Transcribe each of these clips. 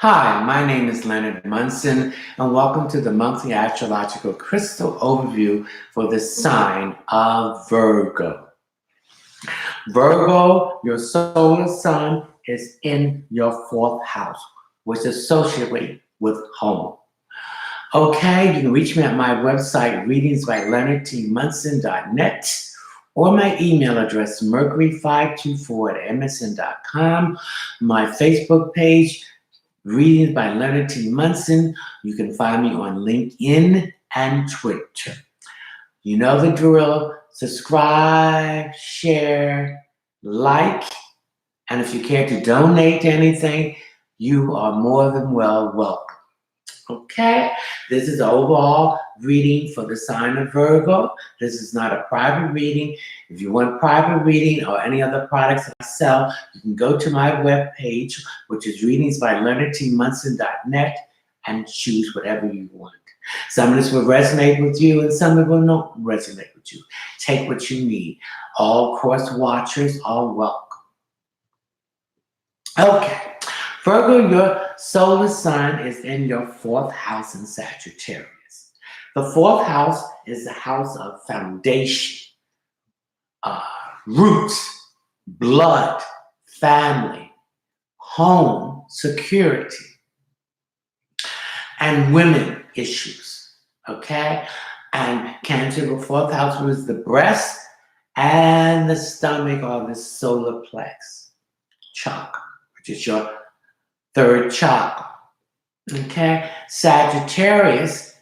Hi, my name is Leonard Munson, and welcome to the monthly astrological crystal overview for the sign of Virgo. Virgo, your solar sun is in your fourth house, which is associated with home. Okay, you can reach me at my website, readingsbyleonardtmunson.net, or my email address, mercury524@msn.com, my Facebook page, Readings by Leonard T. Munson. You can find me on LinkedIn and Twitter. You know the drill. Subscribe, share, like, and if you care to donate anything, you are more than welcome. Okay, this is the overall reading for the sign of Virgo. This is not a private reading. If you want private reading or any other products that I sell, you can go to my webpage, which is readingsbyleonardtmunson.net, and choose whatever you want. Some of this will resonate with you and some of it will not resonate with you. Take what you need. All cross watchers are welcome. Okay. Virgo, your solar sign is in your fourth house in Sagittarius. The fourth house is the house of foundation, roots, blood, family, home, security, and women issues, okay? And Cancer, the fourth house was the breast and the stomach, or the solar plex chakra, which is your third chakra. Okay, Sagittarius,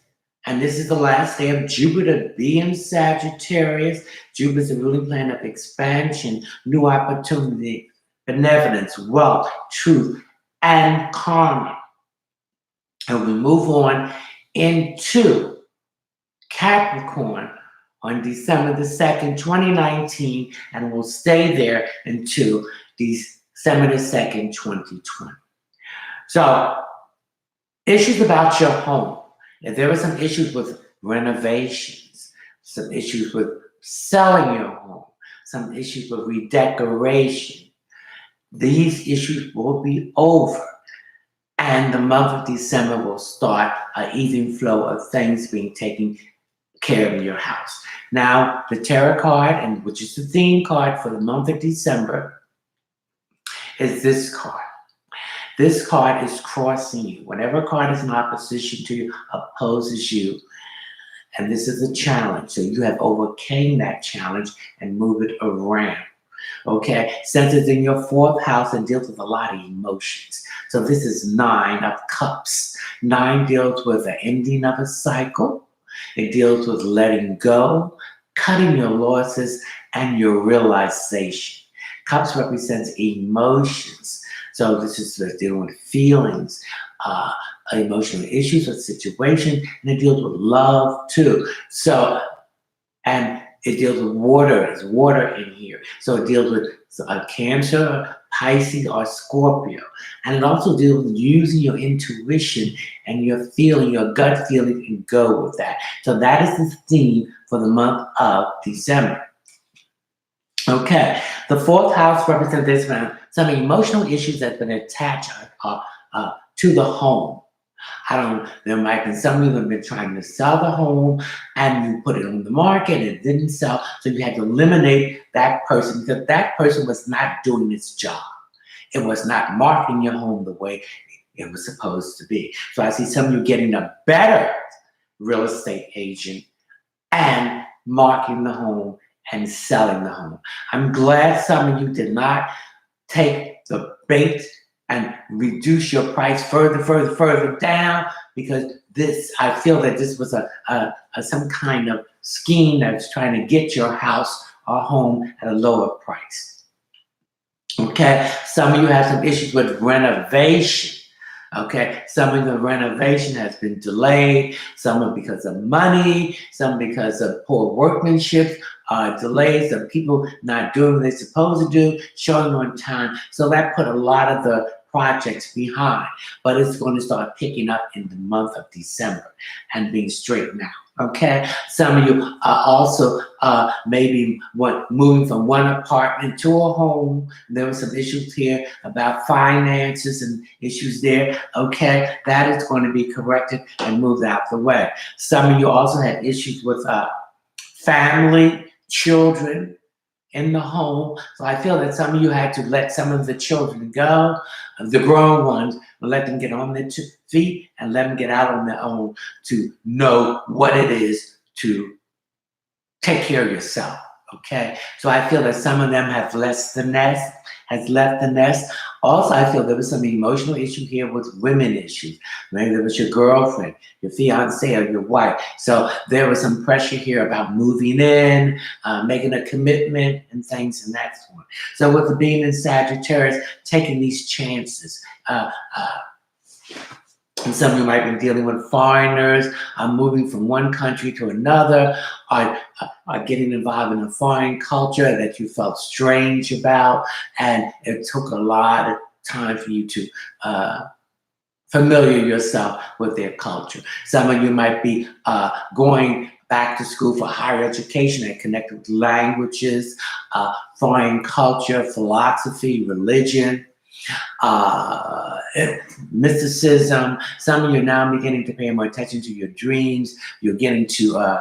and this is the last day of Jupiter being Sagittarius. Jupiter is the ruling planet of expansion, new opportunity, benevolence, wealth, truth, and karma. And we move on into Capricorn on December the 2nd, 2019, and we'll stay there until December the 2nd, 2020. So, issues about your home. If there are some issues with renovations, some issues with selling your home, some issues with redecoration, these issues will be over. And the month of December will start an even flow of things being taken care of in your house. Now, the tarot card, and which is the theme card for the month of December, is this card. This card is crossing you. Whenever a card is in opposition to you, opposes you, and this is a challenge. So you have overcame that challenge and move it around. Okay, since it's in your fourth house, it deals with a lot of emotions. So this is 9 of Cups. 9 deals with the ending of a cycle. It deals with letting go, cutting your losses, and your realization. Cups represents emotions. So this is dealing with feelings, emotional issues or situations, and it deals with love too. So, and it deals with water. There's water in here. So it deals with Cancer, Pisces, or Scorpio. And it also deals with using your intuition and your feeling, your gut feeling, and go with that. So that is the theme for the month of December. Okay, the fourth house represents this man. Some emotional issues that have been attached to the home. There might be some of you have been trying to sell the home and you put it on the market and it didn't sell. So you had to eliminate that person because that person was not doing its job. It was not marketing your home the way it was supposed to be. So I see some of you getting a better real estate agent and marketing the home and selling the home. I'm glad some of you did not take the bait and reduce your price further down, because I feel that this was some kind of scheme that's trying to get your house or home at a lower price. Okay, some of you have some issues with renovation. Okay, some of the renovation has been delayed, some are because of money, some because of poor workmanship, delays of people not doing what they're supposed to do, showing on time. So that put a lot of the projects behind, but it's going to start picking up in the month of December and being straightened out. Okay, some of you are also maybe moving from one apartment to a home. There were some issues here about finances and issues there. Okay, that is going to be corrected and moved out the way. Some of you also had issues with family, children in the home. So I feel that some of you had to let some of the children go, the grown ones, and let them get on their feet and let them get out on their own to know what it is to take care of yourself. Okay, so I feel that some of them have left the nest. Also, I feel there was some emotional issue here with women issues. Maybe it was your girlfriend, your fiance, or your wife. So there was some pressure here about moving in, making a commitment, and things in that form. So with the being in Sagittarius, taking these chances. And some of you might be dealing with foreigners, moving from one country to another, are getting involved in a foreign culture that you felt strange about, and it took a lot of time for you to familiar yourself with their culture. Some of you might be going back to school for higher education and connected with languages, foreign culture, philosophy, religion, mysticism. Some of you are now beginning to pay more attention to your dreams. You're getting to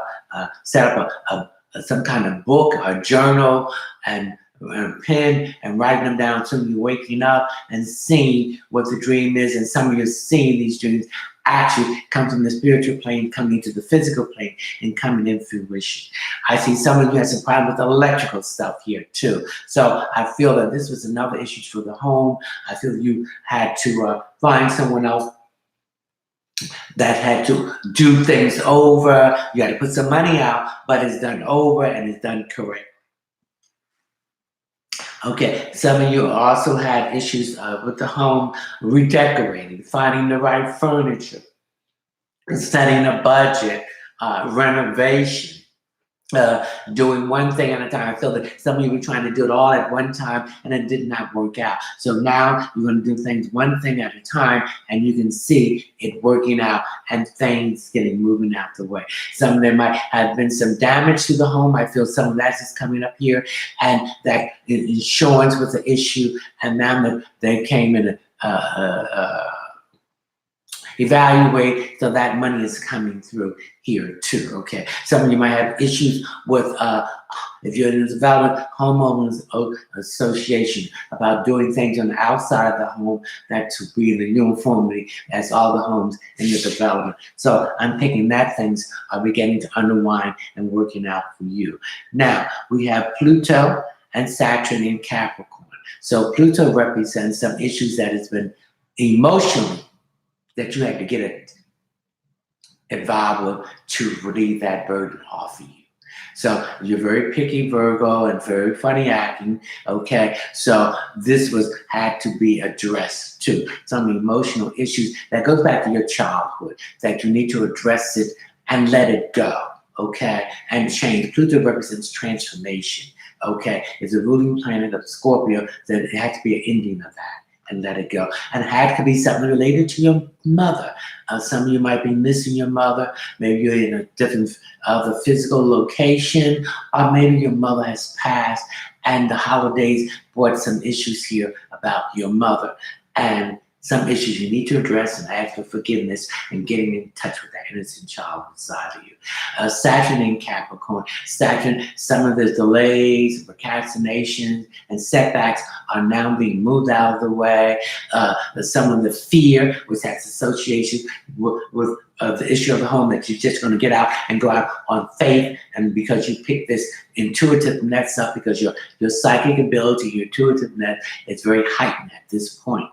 set up some kind of book or journal and a pen and writing them down. Some of you waking up and seeing what the dream is, and some of you seeing these dreams actually come from the spiritual plane, coming into the physical plane, and coming in fruition. I see some of you had some problem with electrical stuff here too. So I feel that this was another issue for the home. I feel you had to find someone else that had to do things over. You had to put some money out, but it's done over and it's done correct. Okay, some of you also had issues with the home redecorating, finding the right furniture, setting a budget, renovation, doing one thing at a time. I feel that some of you were trying to do it all at one time and it did not work out. So now you're going to do things one thing at a time, and you can see it working out and things moving out the way. Some of them might have been some damage to the home. I feel some of that's just coming up here, and that insurance was an issue, and now they came in evaluate, so that money is coming through here too. Okay, some of you might have issues with if you're in a development homeowners association about doing things on the outside of the home that to be in the uniformity as all the homes in the development. So I'm thinking that things are beginning to unwind and working out for you. Now we have Pluto and Saturn in Capricorn. So Pluto represents some issues that has been emotionally that you had to get involved to relieve that burden off of you. So you're very picky, Virgo, and very funny acting. Okay, so this had to be addressed too. Some emotional issues that goes back to your childhood that you need to address it and let it go. Okay, and change. Pluto represents transformation. Okay, it's a ruling planet of Scorpio, that it has to be an ending of that and let it go. And it had to be something related to your mother. Some of you might be missing your mother. Maybe you're in a different the physical location, or maybe your mother has passed and the holidays brought some issues here about your mother. And some issues you need to address and ask for forgiveness and getting in touch with that innocent child inside of you. Saturn in Capricorn. Saturn, some of the delays, procrastinations, and setbacks are now being moved out of the way. Some of the fear, which has association with the issue of the home, that you're just going to get out and go out on faith, and because you pick this intuitiveness up, because your psychic ability, your intuitiveness is very heightened at this point.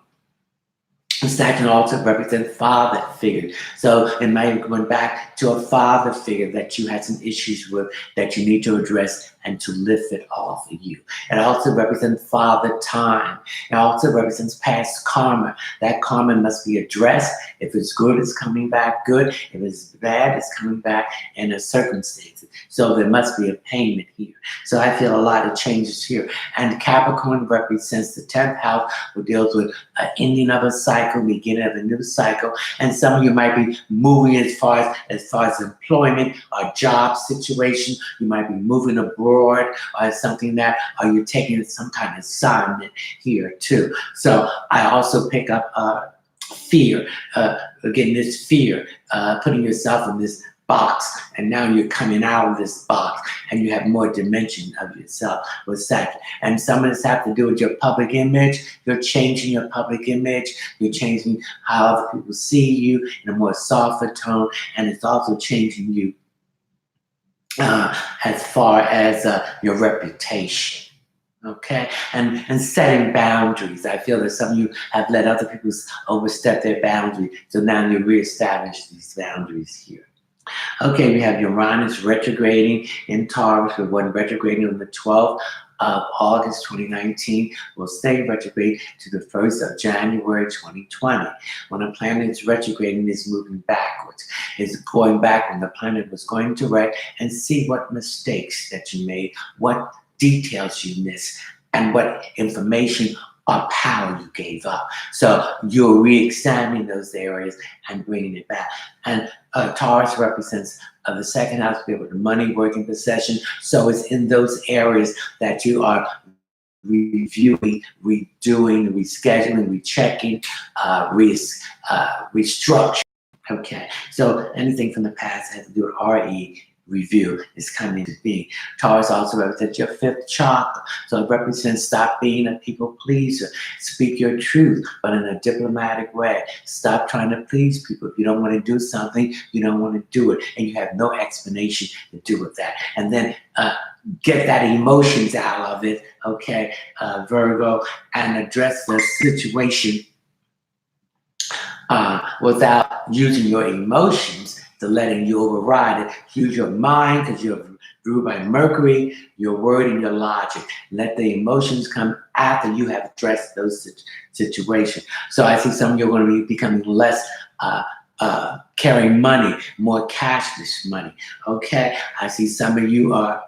Saturn also represents father figure. So it might have gone back to a father figure that you had some issues with that you need to address and to lift it off of you. It also represents Father Time. It also represents past karma. That karma must be addressed. If it's good, it's coming back good. If it's bad, it's coming back in a circumstance. So there must be a payment here. So I feel a lot of changes here. And Capricorn represents the 10th house, which deals with an ending of a cycle, beginning of a new cycle. And some of you might be moving as far as employment or job situation. You might be moving abroad or something that, or you're taking some kind of assignment here too. So I also pick up fear. Again, this fear, putting yourself in this box, and now you're coming out of this box and you have more dimension of yourself with that. And some of this have to do with your public image. You're changing your public image. You're changing how other people see you in a more softer tone, and it's also changing you as far as your reputation. Okay, and setting boundaries. I feel that some of you have let other people overstep their boundary, so now you reestablish these boundaries here. Okay, we have Uranus retrograding in Taurus. We went retrograding on the 12th of August 2019. Will stay retrograde to the 1st of January 2020. When a planet is retrograding, it's moving backwards. It's going back when the planet was going direct, and see what mistakes that you made, what details you missed, and what information or power you gave up. So you're re-examining those areas and bringing it back. And Taurus represents the second house, be able to money, working possession. So it's in those areas that you are reviewing, redoing, rescheduling, rechecking, restructuring. Okay, so anything from the past has to do with RE. Review is coming into being. Taurus also represents your 5th chakra. So it represents stop being a people pleaser. Speak your truth, but in a diplomatic way. Stop trying to please people. If you don't want to do something, you don't want to do it. And you have no explanation to do with that. And then get that emotions out of it, okay, Virgo, and address the situation without using your emotions to letting you override it. Use your mind, because you're ruled by Mercury, your word and your logic. Let the emotions come after you have addressed those situations. So I see some of you are going to be becoming less carrying money, more cashless money. Okay, I see some of you are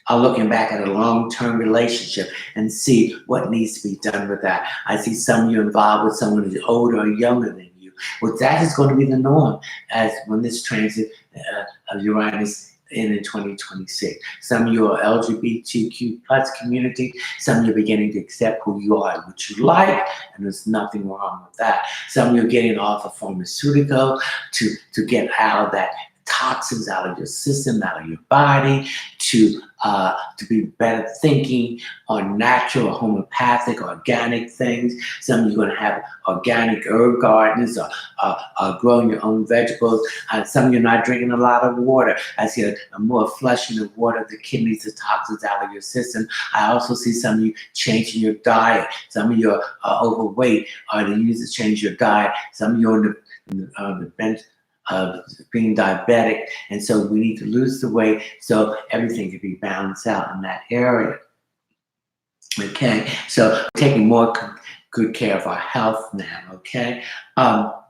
looking back at a long-term relationship and see what needs to be done with that. I see some of you involved with someone who's older or younger than you. Well, that is going to be the norm as when this transit of Uranus in 2026. Some of you are LGBTQ plus community. Some of you are beginning to accept who you are and what you like, and there's nothing wrong with that. Some of you are getting off of pharmaceutical to get out of that toxins out of your system, out of your body, to be better thinking on natural or homeopathic, organic things. Some of you are going to have organic herb gardens or growing your own vegetables. Some of you are not drinking a lot of water. I see a more flushing of water, the kidneys, the toxins out of your system. I also see some of you changing your diet. Some of you are overweight, or you need to change your diet. Some of you are on the bench being diabetic, and so we need to lose the weight so everything can be balanced out in that area. Okay, so taking more good care of our health now. Okay, now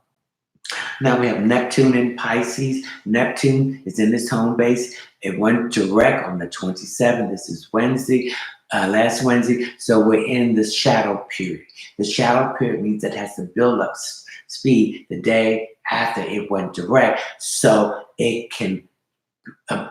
we have Neptune in Pisces. Neptune is in this home base. It went direct on the 27th. This is Wednesday. Last Wednesday, so we're in the shadow period. The shadow period means it has to build up speed the day after it went direct, so it can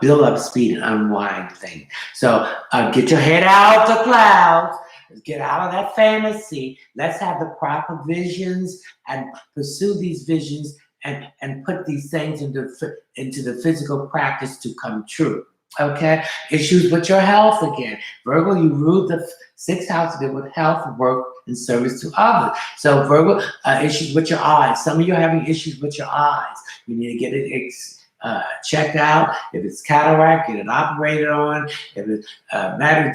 build up speed and unwind things. So get your head out of the clouds, get out of that fantasy. Let's have the proper visions and pursue these visions and put these things into the physical practice to come true. Okay, issues with your health again. Virgo, you ruled the 6th house to do with health, work, and service to others. So Virgo, issues with your eyes. Some of you are having issues with your eyes. You need to get it checked out. If it's cataract, get it operated on. If it's matter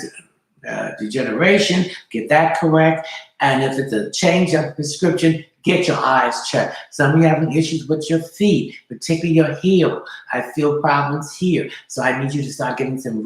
degeneration, get that correct. And if it's a change of prescription, get your eyes checked. Some of you having issues with your feet, particularly your heel. I feel problems here. So I need you to start getting some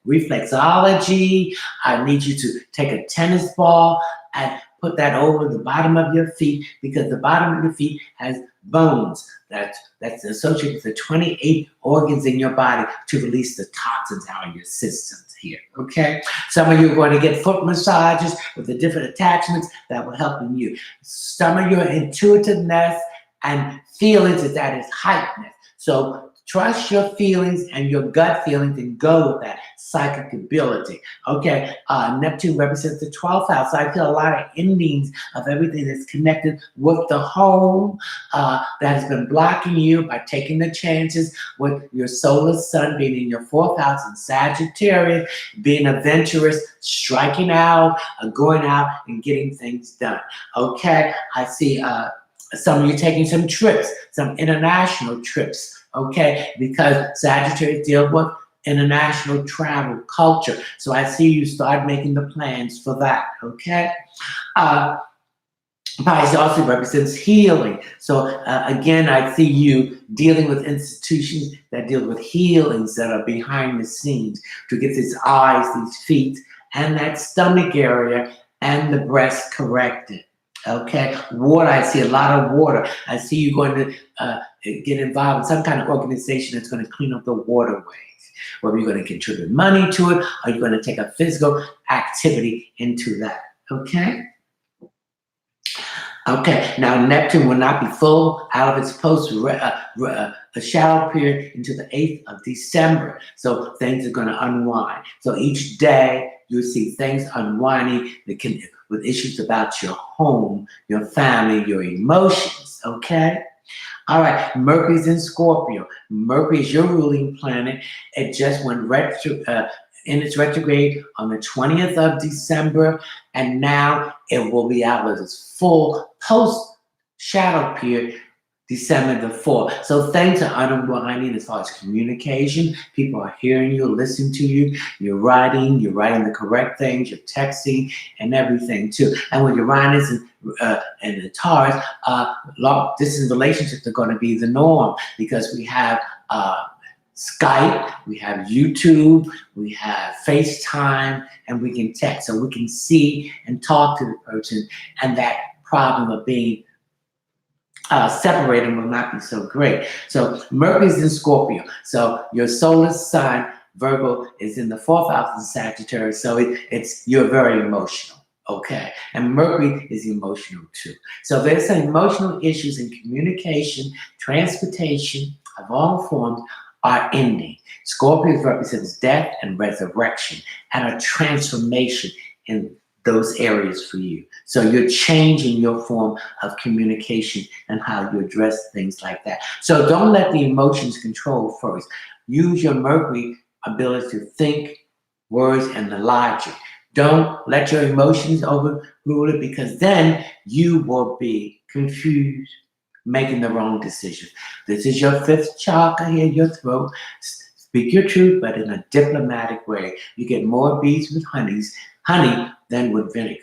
reflexology. I need you to take a tennis ball and put that over the bottom of your feet, because the bottom of your feet has bones that's associated with the 28 organs in your body to release the toxins out of your systems here, okay? Some of you are going to get foot massages with the different attachments that will help you. Some of your intuitiveness and feelings is at its heightened. So trust your feelings and your gut feelings and go with that psychic ability. Okay, Neptune represents the 12th house. So I feel a lot of endings of everything that's connected with the home that has been blocking you by taking the chances with your solar sun being in your 4th house in Sagittarius, being adventurous, striking out, going out and getting things done. Okay, I see some of you taking some trips, some international trips. Okay, because Sagittarius deal with international travel, culture. So I see you start making the plans for that, okay? Pisces also represents healing. So again, I see you dealing with institutions that deal with healings that are behind the scenes to get these eyes, these feet, and that stomach area and the breast corrected. Okay, water, I see a lot of water. I see you going to get involved in some kind of organization that's going to clean up the waterways. Whether you're going to contribute money to it or you're going to take a physical activity into that. Okay? Okay, now Neptune will not be full out of its post a shadow period until the 8th of December. So things are going to unwind. So each day you'll see things unwinding with issues about your home, your family, your emotions. Okay? All right, Mercury's in Scorpio. Mercury is your ruling planet. It just went in its retrograde on the 20th of December, and now it will be out with its full post-shadow period, December the 4th. So things are unwinding as far as communication. People are hearing you, listening to you. You're writing the correct things, you're texting and everything too. And when Uranus and the Taurus, long-distance relationships are going to be the norm, because we have Skype, we have YouTube, we have FaceTime, and we can text. So we can see and talk to the person, and that problem of being separated will not be so great. So Mercury's in Scorpio. So your solar sign, Virgo, is in the 4th house in Sagittarius. So you're very emotional. Okay, and Mercury is emotional too. So there's some emotional issues in communication, transportation of all forms are ending. Scorpio represents death and resurrection and a transformation in those areas for you. So you're changing your form of communication and how you address things like that. So don't let the emotions control first. Use your Mercury ability to think, words, and the logic. Don't let your emotions overrule it, because then you will be confused, making the wrong decision. This is your 5th chakra here, your throat. Speak your truth, but in a diplomatic way. You get more bees with honey than with vinegar.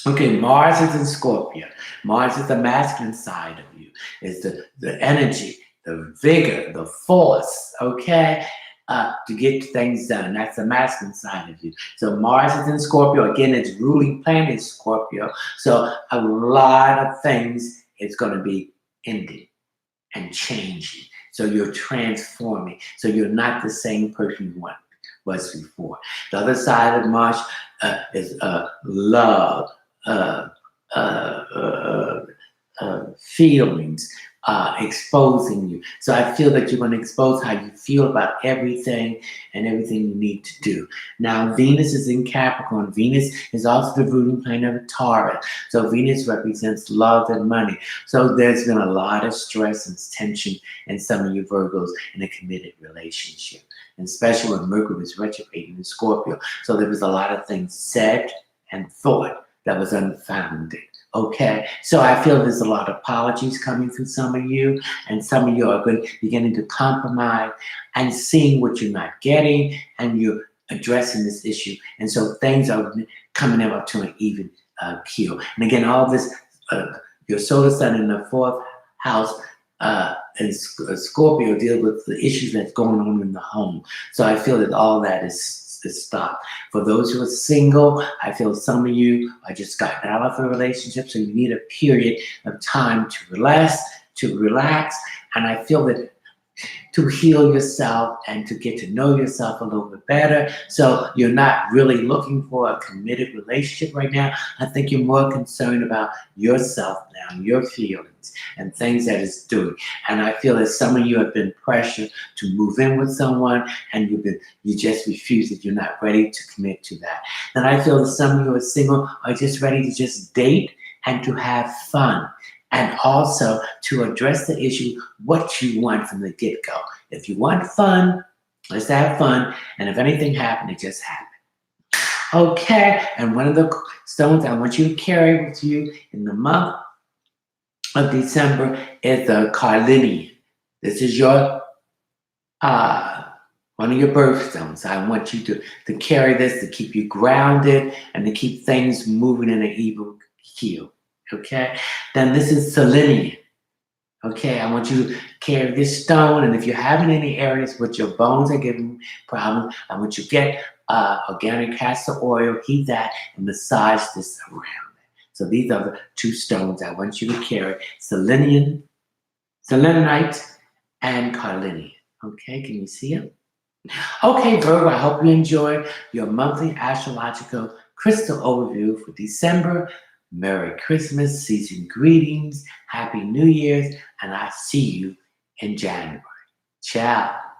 Okay, Mars is in Scorpio. Mars is the masculine side of you. It's the energy, the vigor, the force, okay? To get things done. That's the masculine side of you. So Mars is in Scorpio. Again, its ruling planet is Scorpio. So a lot of things is going to be ending and changing. So you're transforming. So you're not the same person you was before. The other side of Mars is love, feelings, exposing you. So I feel that you're going to expose how you feel about everything and everything you need to do. Now, Venus is in Capricorn. Venus is also the ruling planet of Taurus. So Venus represents love and money. So there's been a lot of stress and tension in some of you Virgos in a committed relationship, and especially when Mercury was retrograding in Scorpio. So there was a lot of things said and thought that was unfounded. Okay, so I feel there's a lot of apologies coming from some of you, and some of you are beginning to compromise and seeing what you're not getting, and you're addressing this issue. And so things are coming up to an even keel. And again, all this, your solar sun in the 4th house and Scorpio deal with the issues that's going on in the home. So I feel that all that is stopped. For those who are single, I feel some of you are just gotten out of a relationship, so you need a period of time to relax, and I feel that to heal yourself and to get to know yourself a little bit better. So you're not really looking for a committed relationship right now. I think you're more concerned about yourself now, your feelings and things that it's doing. And I feel that some of you have been pressured to move in with someone and you just refuse it. You're not ready to commit to that. And I feel that some of you are single are just ready to just date and to have fun. And also to address the issue, what you want from the get-go. If you want fun, let's have fun. And if anything happened, it just happened. Okay, and one of the stones I want you to carry with you in the month of December is the carnelian. This is your one of your birthstones. I want you to carry this to keep you grounded and to keep things moving in an even keel. Okay, then this is selenium. Okay, I want you to carry this stone, and if you're having any areas with your bones are giving problems, I want you to get organic castor oil, heat that, and massage this around it. So these are the two stones I want you to carry: selenium, selenite, and carnelian. Okay, can you see it? Okay, Virgo, I hope you enjoyed your monthly astrological crystal overview for December. Merry Christmas, season greetings, Happy New Year's, and I'll see you in January. Ciao.